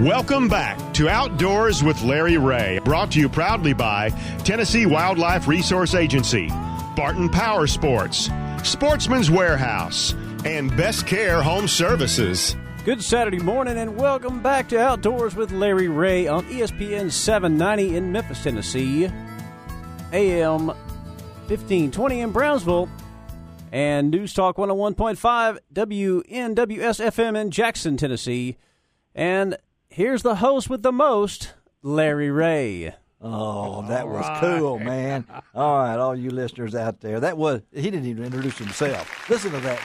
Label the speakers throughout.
Speaker 1: Welcome back to Outdoors with Larry Ray, brought to you proudly by Tennessee Wildlife Resource Agency, Barton Power Sports, Sportsman's Warehouse, and Best Care Home Services.
Speaker 2: Good Saturday morning, and welcome back to Outdoors with Larry Ray on ESPN 790 in Memphis, Tennessee, AM 1520 in Brownsville, and News Talk 101.5 WNWS-FM in Jackson, Tennessee. And here's the host with the most, Larry Ray.
Speaker 3: Oh, that was cool, man. All right, all you listeners out there. He didn't even introduce himself. Listen to that.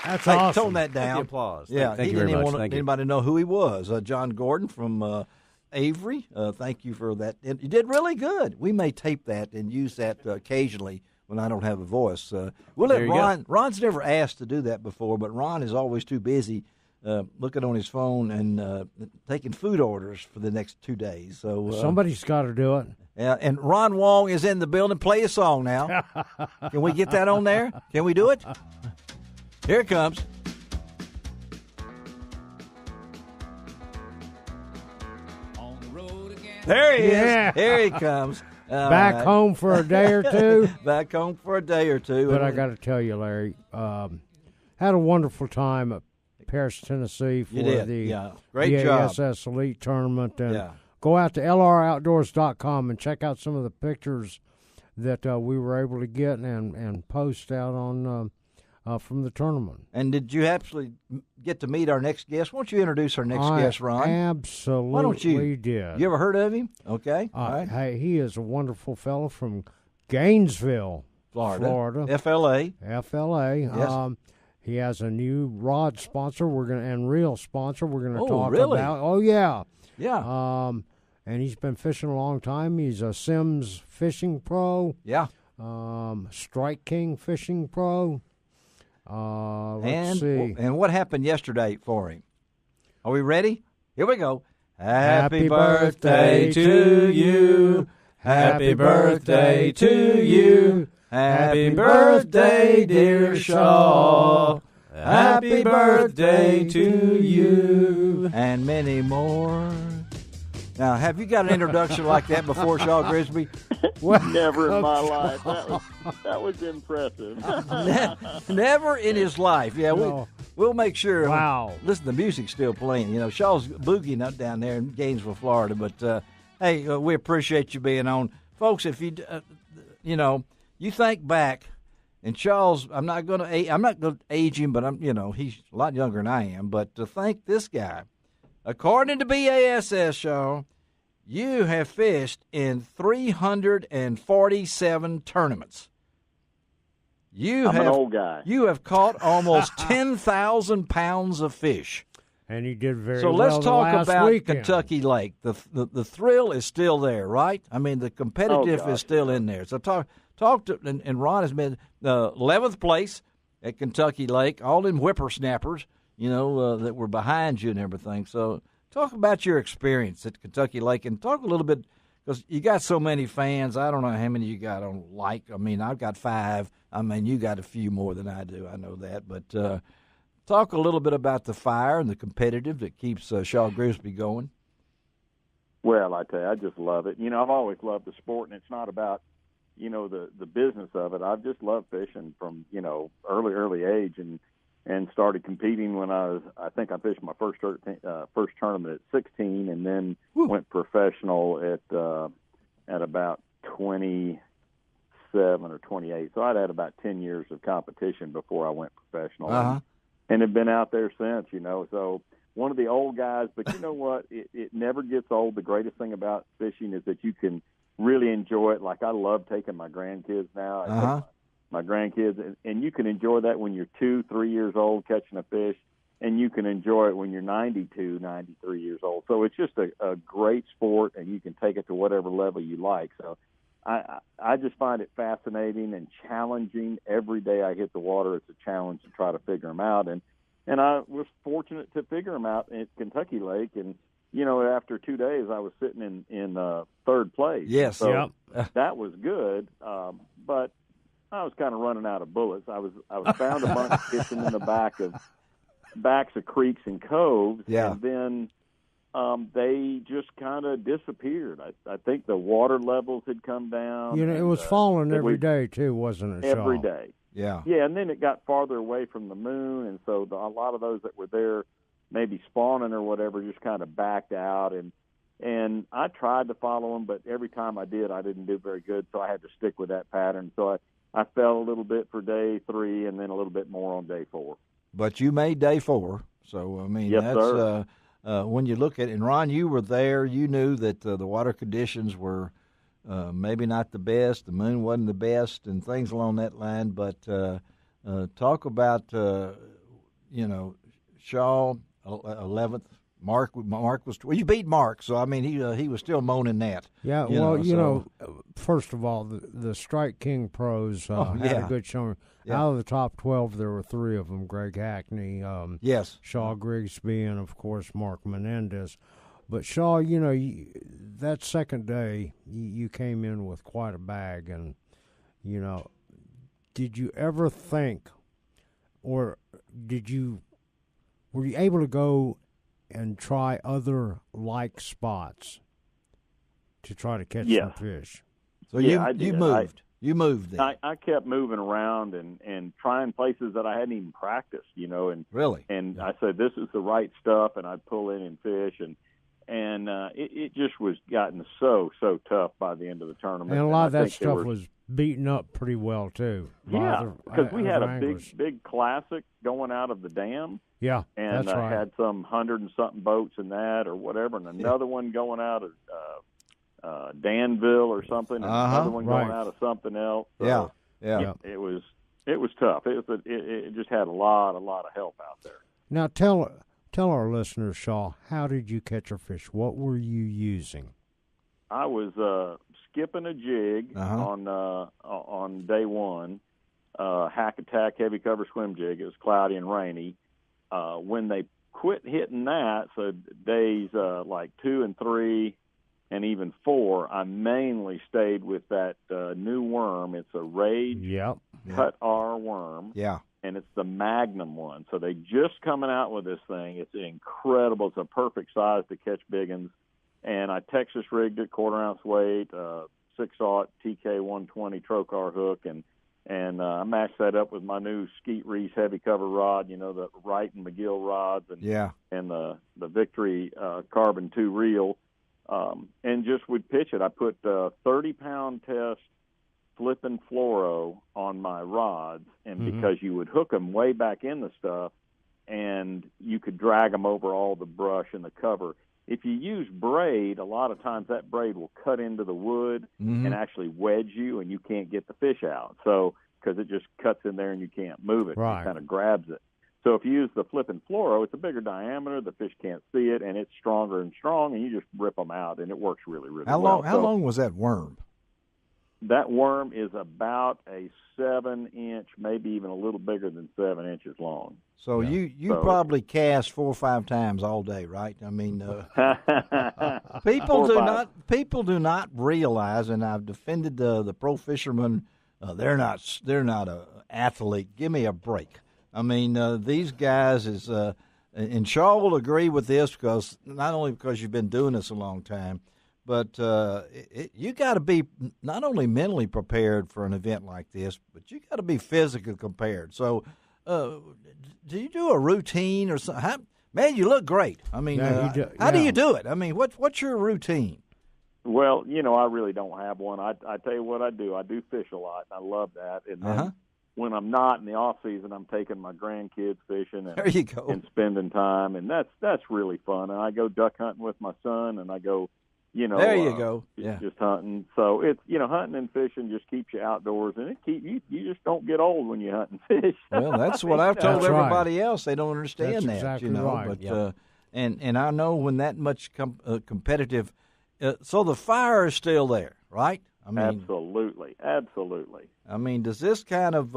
Speaker 4: That's awesome.
Speaker 3: Tone that down.
Speaker 2: The applause.
Speaker 3: Yeah,
Speaker 2: Thank
Speaker 3: he
Speaker 2: you
Speaker 3: didn't
Speaker 2: very
Speaker 3: even
Speaker 2: much.
Speaker 3: want anybody to know who he was. John Gordon from Avery. Thank you for that. You did really good. We may tape that and use that occasionally when I don't have a voice. We'll let Ron. Ron's never asked to do that before, but Ron is always too busy looking on his phone and taking food orders for the next 2 days. So
Speaker 4: somebody's got to do it.
Speaker 3: Yeah, and Ron Wong is in the building. Play a song now. Can we get that on there? Can we do it? Here it comes.
Speaker 5: On the road again.
Speaker 3: There he
Speaker 4: Yeah.
Speaker 3: is. Here he comes. All
Speaker 4: Back
Speaker 3: right.
Speaker 4: home for a day or two.
Speaker 3: Back home for a day or two.
Speaker 4: But I got to tell you, Larry, had a wonderful time at Paris, Tennessee for
Speaker 3: You did.
Speaker 4: the
Speaker 3: Great job.
Speaker 4: BASS Elite Tournament. And
Speaker 3: Yeah.
Speaker 4: go out to lroutdoors.com and check out some of the pictures that we were able to get and post out on from the tournament.
Speaker 3: And did you actually get to meet our next guest? Why don't you introduce our next guest, Ron?
Speaker 4: Absolutely
Speaker 3: Why don't you?
Speaker 4: did.
Speaker 3: You ever heard of him? Okay. All right.
Speaker 4: Hey, he is a wonderful fellow from Gainesville, Florida.
Speaker 3: FLA.
Speaker 4: FLA.
Speaker 3: Yes.
Speaker 4: He has a new rod sponsor. And reel sponsor. We're going to talk
Speaker 3: really?
Speaker 4: about. Oh yeah.
Speaker 3: Yeah.
Speaker 4: And he's been fishing a long time. He's a Sims fishing pro.
Speaker 3: Yeah.
Speaker 4: Strike King fishing pro. Let's see.
Speaker 3: And what happened yesterday for him? Are we ready? Here we go.
Speaker 4: Happy birthday to you. Happy birthday to you.
Speaker 3: Happy birthday, dear Shaw.
Speaker 2: Happy birthday to you.
Speaker 3: And many more. Now, have you got an introduction like that before, Shaw Grigsby?
Speaker 6: Never in my life. That was impressive.
Speaker 3: Never in his life. Yeah,
Speaker 4: No.
Speaker 3: we'll make sure.
Speaker 4: Wow.
Speaker 3: Listen, the music's still playing. You know, Shaw's boogieing up down there in Gainesville, Florida. But, hey, we appreciate you being on. Folks, if you, you think back, and Shaw's, I'm not going to age him, but he's a lot younger than I am. But to think this guy, according to BASS, Shaw, you have fished in 347 tournaments.
Speaker 6: I'm an old guy.
Speaker 3: You have caught almost 10,000 pounds of fish.
Speaker 4: And he did very
Speaker 3: So
Speaker 4: well
Speaker 3: let's talk
Speaker 4: last
Speaker 3: about
Speaker 4: weekend.
Speaker 3: Kentucky Lake. The thrill is still there, right? I mean, the competitive is still in there. So talk to and Ron has been 11th place at Kentucky Lake. All them whippersnappers, that were behind you and everything. So talk about your experience at Kentucky Lake and talk a little bit because you got so many fans. I don't know how many you got on Like. I mean, I've got 5. I mean, you got a few more than I do. I know that, but. Talk a little bit about the fire and the competitive that keeps Shaw Grigsby going.
Speaker 6: Well, I tell you, I just love it. I've always loved the sport, and it's not about, the business of it. I've just loved fishing from, early age and started competing when I think I fished my first tournament at 16 and then went professional at about 27 or 28. So I'd had about 10 years of competition before I went professional.
Speaker 3: Uh-huh.
Speaker 6: And have been out there since, So one of the old guys, but you know what? It never gets old. The greatest thing about fishing is that you can really enjoy it. Like I love taking my grandkids now. I take my grandkids, and you can enjoy that when you're 2, 3 years old catching a fish, and you can enjoy it when you're 92, 93 years old. So it's just a great sport, and you can take it to whatever level you like. So I just find it fascinating and challenging. Every day I hit the water, it's a challenge to try to figure them out. And I was fortunate to figure them out at Kentucky Lake. And, after 2 days, I was sitting in third place.
Speaker 3: Yes.
Speaker 6: So that was good. But I was kind of running out of bullets. I was found a bunch fishing in the backs of creeks and coves.
Speaker 3: Yeah.
Speaker 6: And then they just kind of disappeared. I think the water levels had come down.
Speaker 4: It was falling every day too, wasn't it, Shaw?
Speaker 6: Every day.
Speaker 3: Yeah.
Speaker 6: Yeah, and then it got farther away from the moon, and so a lot of those that were there maybe spawning or whatever just kind of backed out. And I tried to follow them, but every time I did, I didn't do very good, so I had to stick with that pattern. So I fell a little bit for day 3 and then a little bit more on day 4.
Speaker 3: But you made day 4, so, I mean,
Speaker 6: yes,
Speaker 3: that's
Speaker 6: sir.
Speaker 3: When you look at it. And, Ron, you were there. You knew that the water conditions were maybe not the best. The moon wasn't the best and things along that line. But talk about, Shaw, 11th. Mark was you beat Mark, so I mean he was still moaning that.
Speaker 4: Yeah, first of all, the Strike King pros had a good showing.
Speaker 3: Yeah.
Speaker 4: Out of the top 12, there were 3 of them: Greg Hackney,
Speaker 3: yes,
Speaker 4: Shaw Grigsby, and of course Mark Menendez. But Shaw, that second day you came in with quite a bag, and did you ever think, or were you able to go and try other like spots to try to catch some fish?
Speaker 3: So you moved. You moved then.
Speaker 6: I kept moving around and trying places that I hadn't even practiced, and
Speaker 3: really.
Speaker 6: And I said, this is the right stuff, and I'd pull in and fish, and it just was gotten so tough by the end of the tournament.
Speaker 4: And a lot of that stuff was beaten up pretty well too.
Speaker 6: Yeah, because we had a big classic going out of the dam.
Speaker 4: Yeah,
Speaker 6: and
Speaker 4: that's right.
Speaker 6: I had some 100 and something boats in that or whatever, and another one going out of Danville or something, and another one going out of something else. So
Speaker 3: yeah.
Speaker 6: It was tough. It just had a lot of help out there.
Speaker 4: Now tell our listeners, Shaw, how did you catch your fish? What were you using?
Speaker 6: I was skipping a jig on day 1, hack attack heavy cover swim jig. It was cloudy and rainy. When they quit hitting that, so days like 2 and 3 and even 4, I mainly stayed with that new worm. It's a Rage Cut R worm.
Speaker 3: Yeah.
Speaker 6: And it's the Magnum one. So they just coming out with this thing. It's incredible. It's a perfect size to catch big ones. And I Texas rigged it, 1/4 ounce weight, 6/0 TK 120 trocar hook, and I matched that up with my new Skeet Reese heavy cover rod, the Wright and McGill rods, and the Victory Carbon 2 reel, and just would pitch it. I put 30-pound test flipping fluoro on my rods, and because you would hook them way back in the stuff, and you could drag them over all the brush and the cover. If you use braid, a lot of times that braid will cut into the wood and actually wedge you, and you can't get the fish out. So, because it just cuts in there and you can't move it.
Speaker 4: Right.
Speaker 6: It kind of grabs it. So if you use the flipping fluoro, it's a bigger diameter. The fish can't see it, and it's stronger and strong, and you just rip them out, and it works really, really well.
Speaker 3: How long was that worm?
Speaker 6: That worm is about a 7-inch, maybe even a little bigger than 7 inches long.
Speaker 3: So you probably cast 4 or 5 times all day, right? I mean, people do not realize, and I've defended the pro fishermen. They're not an athlete. Give me a break. I mean, these guys is, and Shaw will agree with this because not only because you've been doing this a long time, but you got to be not only mentally prepared for an event like this, but you got to be physically prepared. So, do you do a routine or something? Man, you look great. I mean, how do you do it? I mean, what's your routine?
Speaker 6: Well, I really don't have one. I tell you what I do. I do fish a lot. I love that. And then when I'm not in the off season, I'm taking my grandkids fishing. And,
Speaker 3: there you go.
Speaker 6: And spending time, and that's really fun. And I go duck hunting with my son, and I go.
Speaker 3: There you go. Yeah.
Speaker 6: Just hunting. So it's hunting and fishing just keeps you outdoors, and you just don't get old when you hunt and fish.
Speaker 3: Well, that's what I've told everybody else. They don't understand
Speaker 4: that's
Speaker 3: that.
Speaker 4: Exactly right.
Speaker 3: But
Speaker 4: yep.
Speaker 3: and I know when that much competitive, so the fire is still there, right? I mean,
Speaker 6: absolutely.
Speaker 3: I mean, does this kind of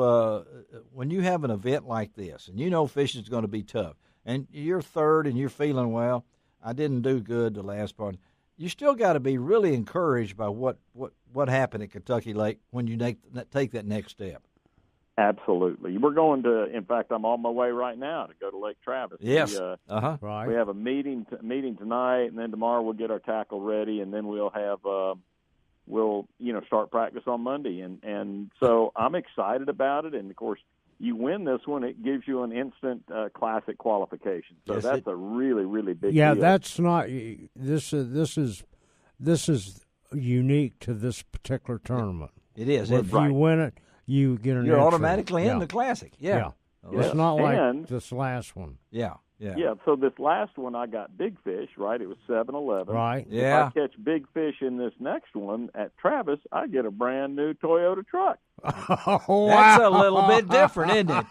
Speaker 3: when you have an event like this, and fishing is going to be tough, and you're third and you're feeling well, I didn't do good the last part. You still got to be really encouraged by what happened at Kentucky Lake when you take that next step.
Speaker 6: Absolutely. We're going to, in fact, I'm on my way right now to go to Lake Travis.
Speaker 3: Yes.
Speaker 4: Right.
Speaker 6: We have a meeting tonight, and then tomorrow we'll get our tackle ready, and then we'll have start practice on Monday. And so I'm excited about it. And, of course, you win this one, it gives you an instant classic qualification. So
Speaker 3: yes,
Speaker 6: that's a really, really big deal.
Speaker 4: Yeah, that's not – this is unique to this particular tournament.
Speaker 3: It is.
Speaker 4: If you win it, you get an
Speaker 3: You're
Speaker 4: entry.
Speaker 3: automatically in the Classic. Yeah.
Speaker 4: It's not like
Speaker 6: And-
Speaker 4: this last one.
Speaker 3: Yeah.
Speaker 6: Yeah, so this last one I got big fish, right? It was 7-11.
Speaker 4: Right.
Speaker 3: Yeah.
Speaker 6: If I catch big fish in this next one at Travis, I get a brand new Toyota truck.
Speaker 4: Oh,
Speaker 3: That's
Speaker 4: wow.
Speaker 3: a little bit different, isn't it?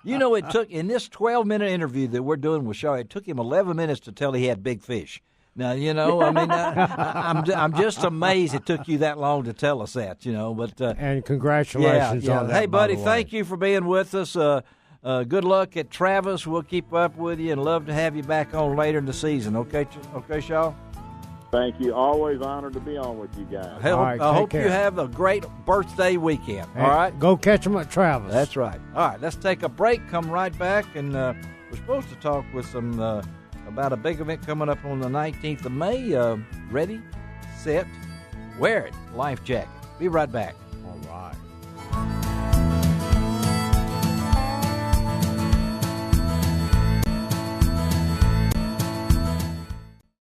Speaker 3: It took, in this 12-minute interview that we're doing with Shaw, it took him 11 minutes to tell he had big fish. Now, I'm just amazed it took you that long to tell us that, But
Speaker 4: And congratulations on that.
Speaker 3: Hey, buddy,
Speaker 4: by the way.
Speaker 3: thank you for being with us. Good luck at Travis. We'll keep up with you and love to have you back on later in the season. Okay, Shaw?
Speaker 6: Thank you. Always honored to be on with you guys.
Speaker 3: I
Speaker 4: right,
Speaker 3: hope
Speaker 4: take
Speaker 3: you
Speaker 4: care.
Speaker 3: have a great birthday weekend.
Speaker 4: Hey,
Speaker 3: All right?
Speaker 4: Go catch them at Travis.
Speaker 3: That's right. All right, let's take a break, come right back, and we're supposed to talk with some about a big event coming up on the 19th of May. Ready, set, wear it, life jacket. Be right back.
Speaker 4: All right.